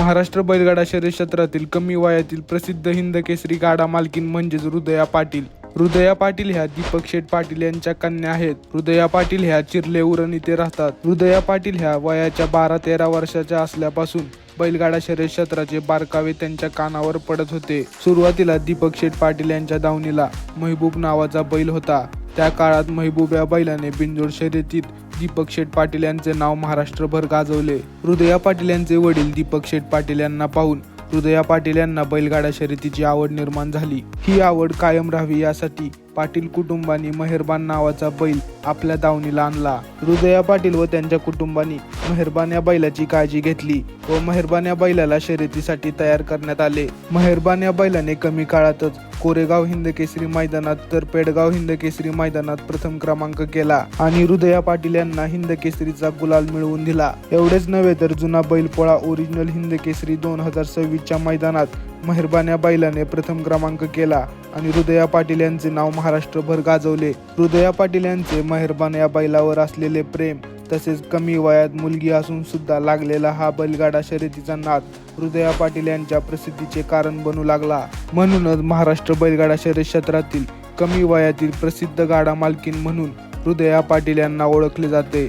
महाराष्ट्र बैलगाडा शर्यत क्षेत्रातील कमी वयातील प्रसिद्ध हिंदकेसरी गाडा मालकीण म्हणजेच हृदया पाटील. हृदया पाटील ह्या दीपक शेठ पाटील यांच्या कन्या आहेत. हृदया पाटील ह्या चिर्ले उरण इथे राहतात. हृदया पाटील ह्या वयाच्या 12-13 वर्षाच्या असल्यापासून बैलगाडा शर्यत क्षेत्राचे बारकावे त्यांच्या कानावर पडत होते. सुरुवातीला दीपक शेठ पाटील यांच्या दावणीला महबूब नावाचा बैल होता. त्या काळात महबूब या बैलाने बिनजोड शर्यतीत दीपक शेठ पाटील यांचे नाव महाराष्ट्रभर गाजवले. हृदया पाटील यांचे वडील दीपक शेठ पाटील यांना पाहून हृदया पाटील यांना बैलगाडा शर्यतीची आवड निर्माण झाली. ही आवड कायम राहावी यासाठी पाटील कुटुंबांनी मेहरबान नावाचा बैल आपल्या दावणीला आणला. हृदया पाटील व त्यांच्या कुटुंबांनी मेहरबान या बैलाची काळजी घेतली व मेहरबान या बैलाला शर्यतीसाठी तयार करण्यात आले. मेहरबान या बैलाने कमी काळातच कोरेगाव हिंदकेसरी मैदानात तर पेडगाव हिंदकेसरी मैदानात प्रथम क्रमांक केला आणि हृदया पाटील यांना हिंदकेसरीचा गुलाल मिळवून दिला. एवढेच नव्हे तर जुना बैलपोळा ओरिजिनल हिंदकेसरी 2026 च्या मैदानात मेहरबान या बैलाने प्रथम क्रमांक केला आणि हृदया पाटील यांचे नाव महाराष्ट्रभर गाजवले. हृदया पाटील यांचे मेहरबान या बैलावर असलेले प्रेम तसेच कमी वयात मुलगी असून सुद्धा लागलेला हा बैलगाडा शर्यतीचा नाद हृदया पाटील यांच्या प्रसिद्धीचे कारण बनू लागला. म्हणूनच महाराष्ट्र बैलगाडा शर्यत क्षेत्रातील कमी वयातील प्रसिद्ध गाडा मालकीण म्हणून हृदया पाटील यांना ओळखले जाते.